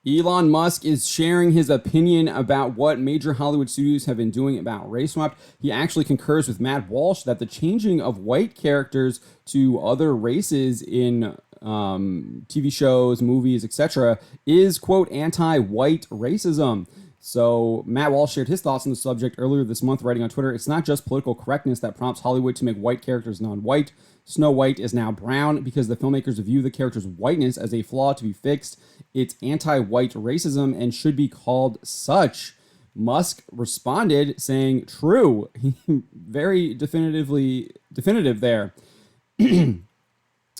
Elon Musk is sharing his opinion about what major Hollywood studios have been doing about race swap. He actually concurs with Matt Walsh that the changing of white characters to other races in TV shows, movies, etc., is, quote, anti-white racism. So Matt Walsh shared his thoughts on the subject earlier this month, writing on Twitter, "It's not just political correctness that prompts Hollywood to make white characters non-white. Snow White is now brown because the filmmakers view the character's whiteness as a flaw to be fixed. It's anti-white racism and should be called such." Musk responded saying, "True." Very definitive there.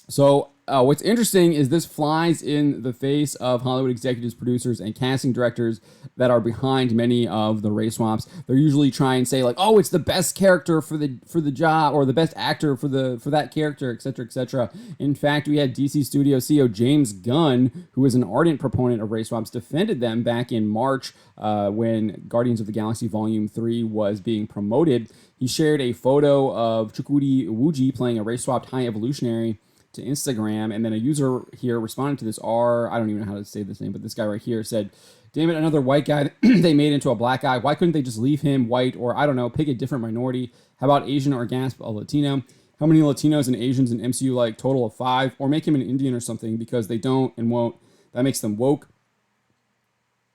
So what's interesting is this flies in the face of Hollywood executives, producers, and casting directors that are behind many of the race swaps. They're usually trying to say like, "Oh, it's the best character for the job," or "the best actor for that character," etc., etc. In fact, we had DC Studio CEO James Gunn, who is an ardent proponent of race swaps, defended them back in March when Guardians of the Galaxy Volume 3 was being promoted. He shared a photo of Chukwudi Iwuji playing a race swapped high evolutionary to Instagram, and then a user here responded to this. I don't even know how to say this name, but this guy right here said, "Damn it, another white guy they made into a black guy. Why couldn't they just leave him white, or I don't know, pick a different minority? How about Asian or gasp a Latino? How many Latinos and Asians in MCU, like total of 5? Or make him an Indian or something, because they don't and won't. That makes them woke.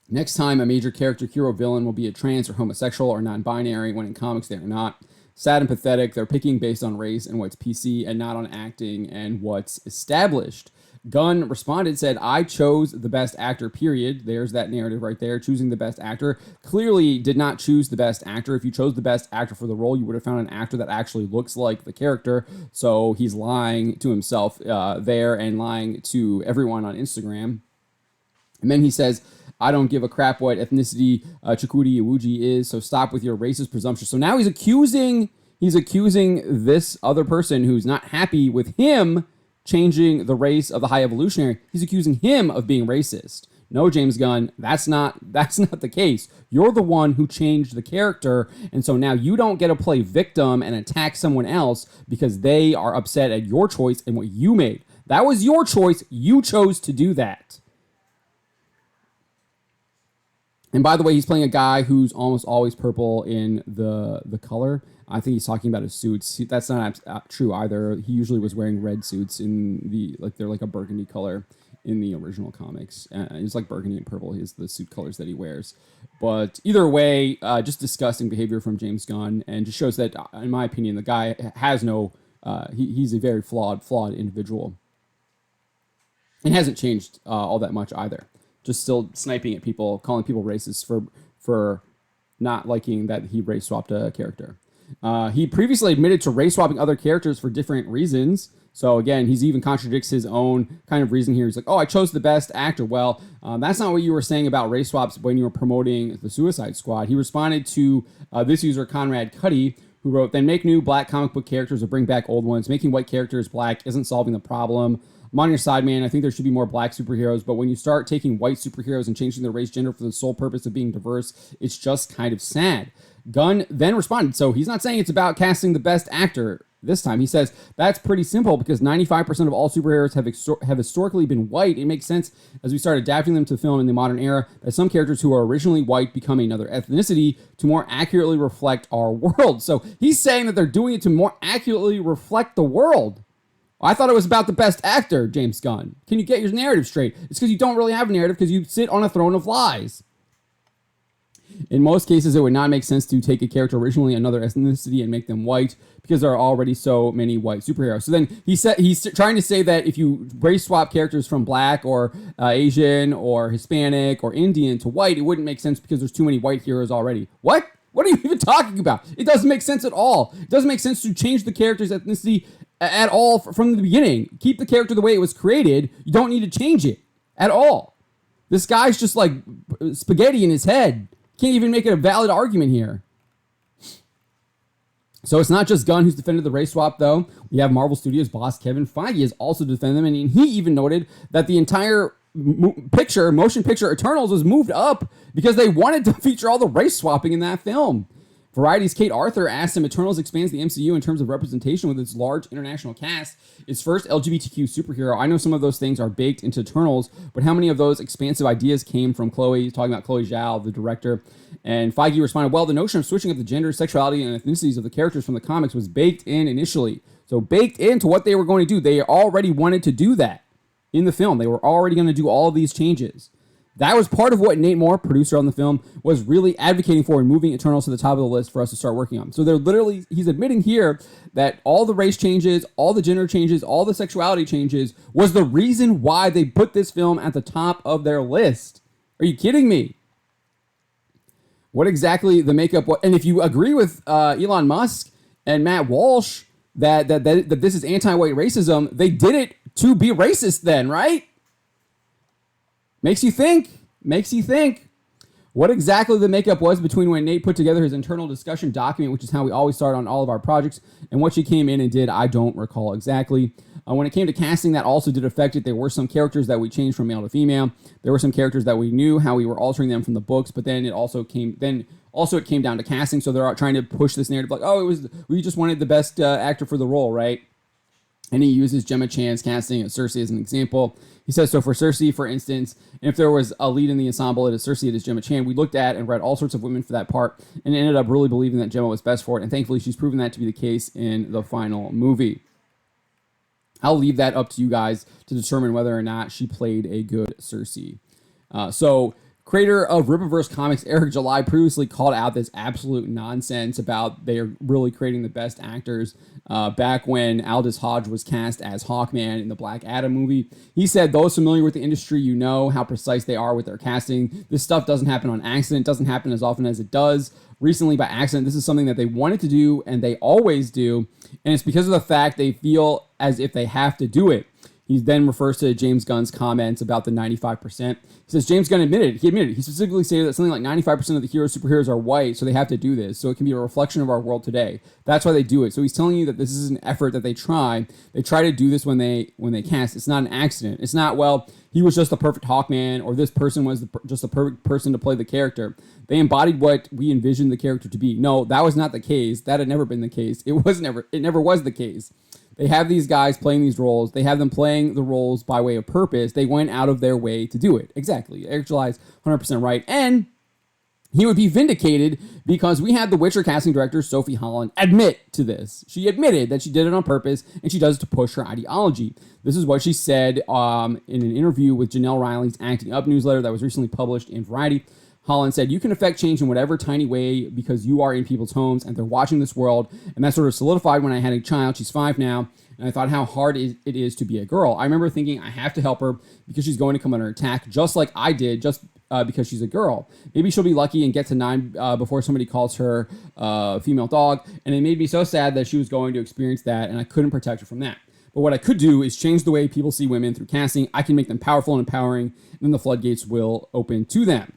Next time, a major character, hero, villain will be a trans or homosexual or non-binary, when in comics they are not. Sad and pathetic. They're picking based on race and what's PC and not on acting and what's established." Gunn responded, said, "I chose the best actor, period." There's that narrative right there. Choosing the best actor. Clearly did not choose the best actor. If you chose the best actor for the role, you would have found an actor that actually looks like the character. So he's lying to himself there and lying to everyone on Instagram. And then he says, "I don't give a crap what ethnicity Chukwudi Iwuji is, so stop with your racist presumption." So now he's accusing this other person who's not happy with him changing the race of the high evolutionary. He's accusing him of being racist. No, James Gunn, that's not the case. You're the one who changed the character, and so now you don't get to play victim and attack someone else because they are upset at your choice and what you made. That was your choice. You chose to do that. And by the way, he's playing a guy who's almost always purple in the color. I think he's talking about his suits. That's not true either. He usually was wearing red suits they're like a burgundy color in the original comics. It's like burgundy and purple is the suit colors that he wears. But either way, just disgusting behavior from James Gunn, and just shows that, in my opinion, the guy has no. He's a very flawed individual, and hasn't changed all that much either. Just still sniping at people, calling people racist for not liking that he race swapped a character. He previously admitted to race swapping other characters for different reasons. So again, he's even contradicts his own kind of reason here. He's like, "Oh, I chose the best actor." Well, that's not what you were saying about race swaps when you were promoting the Suicide Squad. He responded to this user, Conrad Cuddy, who wrote, "Then make new black comic book characters or bring back old ones. Making white characters black isn't solving the problem. I'm on your side, man. I think there should be more black superheroes, but when you start taking white superheroes and changing their race gender for the sole purpose of being diverse, it's just kind of sad." Gunn then responded, so he's not saying it's about casting the best actor this time. He says, "That's pretty simple because 95% of all superheroes have historically been white. It makes sense as we start adapting them to film in the modern era that some characters who are originally white become another ethnicity to more accurately reflect our world." So he's saying that they're doing it to more accurately reflect the world. I thought it was about the best actor, James Gunn. Can you get your narrative straight? It's because you don't really have a narrative because you sit on a throne of lies. In most cases, it would not make sense to take a character originally another ethnicity and make them white because there are already so many white superheroes. So then he's trying to say that if you race swap characters from black or Asian or Hispanic or Indian to white, it wouldn't make sense because there's too many white heroes already. What? What are you even talking about? It doesn't make sense at all. It doesn't make sense to change the character's ethnicity at all from the beginning. Keep the character the way it was created. You don't need to change it at all. This guy's just like spaghetti in his head. Can't even make it a valid argument here. So it's not just Gunn who's defended the race swap, though. We have Marvel Studios boss Kevin Feige has also defended them, and he even noted that the entire motion picture Eternals was moved up because they wanted to feature all the race swapping in that film. Variety's Kate Arthur asked him, Eternals expands the MCU in terms of representation with its large international cast. Its first LGBTQ superhero. I know some of those things are baked into Eternals, but how many of those expansive ideas came from Chloe, talking about Chloe Zhao, the director? And Feige responded, well, the notion of switching up the gender, sexuality, and ethnicities of the characters from the comics was baked in initially. So baked into what they were going to do. They already wanted to do that in the film. They were already going to do all of these changes. That was part of what Nate Moore, producer on the film, was really advocating for and moving Eternals to the top of the list for us to start working on. So he's admitting here that all the race changes, all the gender changes, all the sexuality changes was the reason why they put this film at the top of their list. Are you kidding me? What exactly the makeup was? And if you agree with Elon Musk and Matt Walsh that this is anti-white racism, they did it to be racist then, right? Makes you think. What exactly the makeup was between when Nate put together his internal discussion document, which is how we always start on all of our projects, and what she came in and did, I don't recall exactly. When it came to casting, that also did affect it. There were some characters that we changed from male to female. There were some characters that we knew how we were altering them from the books, but then it came down to casting. So they're trying to push this narrative like, we just wanted the best actor for the role, right? And he uses Gemma Chan's casting as Cersei as an example. He says, so for Cersei, for instance, and if there was a lead in the ensemble, it is Cersei, it is Gemma Chan. We looked at and read all sorts of women for that part and ended up really believing that Gemma was best for it. And thankfully, she's proven that to be the case in the final movie. I'll leave that up to you guys to determine whether or not she played a good Cersei. Creator of Rippaverse Comics, Eric July, previously called out this absolute nonsense about they're really creating the best actors back when Aldous Hodge was cast as Hawkman in the Black Adam movie. He said, those familiar with the industry, you know how precise they are with their casting. This stuff doesn't happen on accident. It doesn't happen as often as it does recently by accident. This is something that they wanted to do and they always do. And it's because of the fact they feel as if they have to do it. He then refers to James Gunn's comments about the 95%. He says James Gunn admitted. He specifically stated that something like 95% of the superheroes are white, so they have to do this. So it can be a reflection of our world today. That's why they do it. So he's telling you that this is an effort that they try. They try to do this when they cast. It's not an accident. It's not, well, he was just the perfect Hawkman, or this person was just the perfect person to play the character. They embodied what we envisioned the character to be. No, that was not the case. That had never been the case. It never was the case. They have these guys playing these roles. They have them playing the roles by way of purpose. They went out of their way to do it. Exactly. Eric July is 100% right. And he would be vindicated because we had the Witcher casting director, Sophie Holland, admit to this. She admitted that she did it on purpose and she does it to push her ideology. This is what she said in an interview with Janelle Riley's Acting Up newsletter that was recently published in Variety. Holland said, you can affect change in whatever tiny way because you are in people's homes and they're watching this world. And that sort of solidified when I had a child. She's 5 now. And I thought how hard it is to be a girl. I remember thinking I have to help her because she's going to come under attack just like I did just because she's a girl. Maybe she'll be lucky and get to 9 before somebody calls her a female dog. And it made me so sad that she was going to experience that and I couldn't protect her from that. But what I could do is change the way people see women through casting. I can make them powerful and empowering, and then the floodgates will open to them.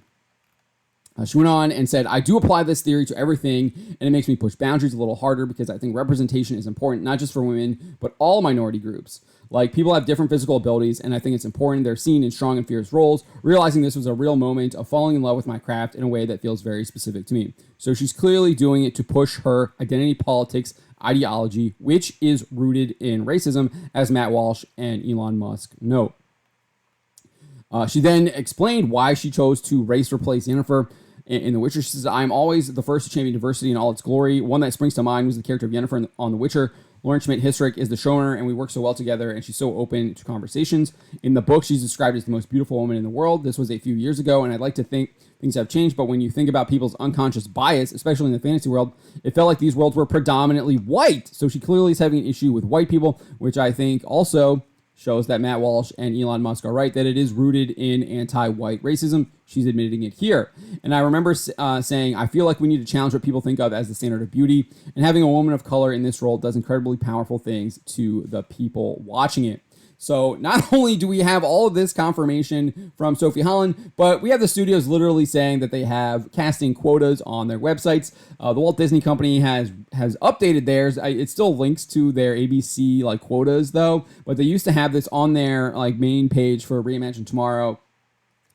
She went on and said, I do apply this theory to everything, and it makes me push boundaries a little harder because I think representation is important, not just for women, but all minority groups. Like, people have different physical abilities, and I think it's important they're seen in strong and fierce roles. Realizing this was a real moment of falling in love with my craft in a way that feels very specific to me. So she's clearly doing it to push her identity politics ideology, which is rooted in racism, as Matt Walsh and Elon Musk note. She then explained why she chose to race replace Yennefer in The Witcher. She says, I'm always the first to champion diversity in all its glory. One that springs to mind was the character of Yennefer on The Witcher. Lauren Schmidt-Hissrich is the showrunner, and we work so well together, and she's so open to conversations. In the book, she's described as the most beautiful woman in the world. This was a few years ago, and I'd like to think things have changed, but when you think about people's unconscious bias, especially in the fantasy world, it felt like these worlds were predominantly white. So she clearly is having an issue with white people, which I think also shows that Matt Walsh and Elon Musk are right, that it is rooted in anti-white racism. She's admitting it here. And I remember saying, I feel like we need to challenge what people think of as the standard of beauty. And having a woman of color in this role does incredibly powerful things to the people watching it. So not only do we have all of this confirmation from Sophie Holland, but we have the studios literally saying that they have casting quotas on their websites. The Walt Disney Company has updated theirs. It still links to their ABC quotas though, but they used to have this on their main page for Reimagine Tomorrow.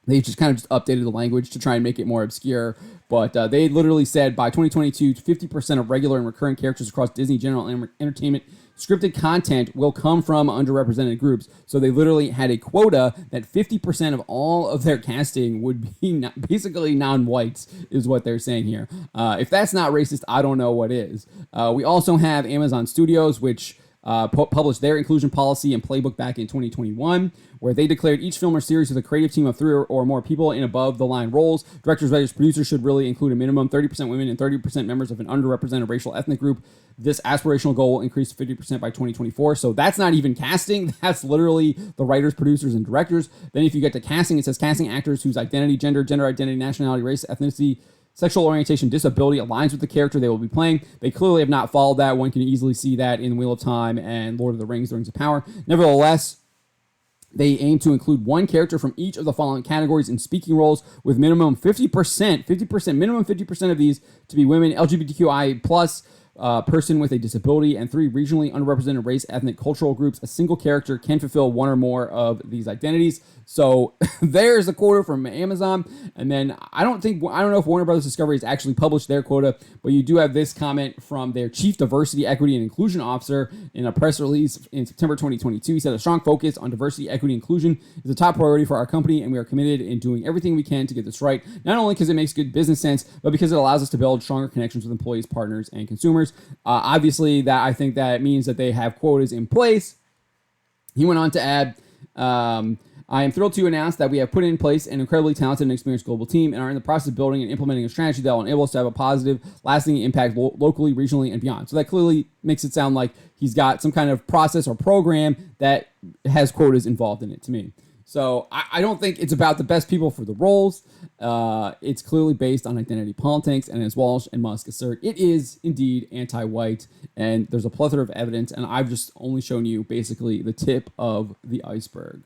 They just kind of just updated the language to try and make it more obscure. But they literally said by 2022, 50% of regular and recurring characters across Disney General Entertainment scripted content will come from underrepresented groups. So they literally had a quota that 50% of all of their casting would be basically non-whites, is what they're saying here. If that's not racist, I don't know what is. We also have Amazon Studios, which published their inclusion policy and playbook back in 2021, where they declared each film or series with a creative team of 3 or more people in above-the-line roles. Directors, writers, producers should really include a minimum 30% women and 30% members of an underrepresented racial ethnic group. This aspirational goal will increase to 50% by 2024. So that's not even casting. That's literally the writers, producers, and directors. Then if you get to casting, it says casting actors whose identity, gender identity, nationality, race, ethnicity, sexual orientation, disability aligns with the character they will be playing. They clearly have not followed that. One can easily see that in Wheel of Time and Lord of the Rings, The Rings of Power. Nevertheless, they aim to include one character from each of the following categories in speaking roles, with minimum 50% of these to be women, LGBTQI+, person with a disability, and 3 regionally underrepresented race, ethnic, cultural groups. A single character can fulfill one or more of these identities. So there's a quota from Amazon. And then I don't know if Warner Brothers Discovery has actually published their quota, but you do have this comment from their Chief Diversity, Equity, and Inclusion Officer in a press release in September 2022. He said, a strong focus on diversity, equity, and inclusion is a top priority for our company, and we are committed in doing everything we can to get this right, not only because it makes good business sense, but because it allows us to build stronger connections with employees, partners, and consumers. Obviously, that I think that means that they have quotas in place. He went on to add, I am thrilled to announce that we have put in place an incredibly talented and experienced global team and are in the process of building and implementing a strategy that will enable us to have a positive, lasting impact locally, regionally, and beyond. So that clearly makes it sound like he's got some kind of process or program that has quotas involved in it to me. So I don't think it's about the best people for the roles. It's clearly based on identity politics, and as Walsh and Musk assert, it is indeed anti-white, and there's a plethora of evidence, and I've just only shown you basically the tip of the iceberg.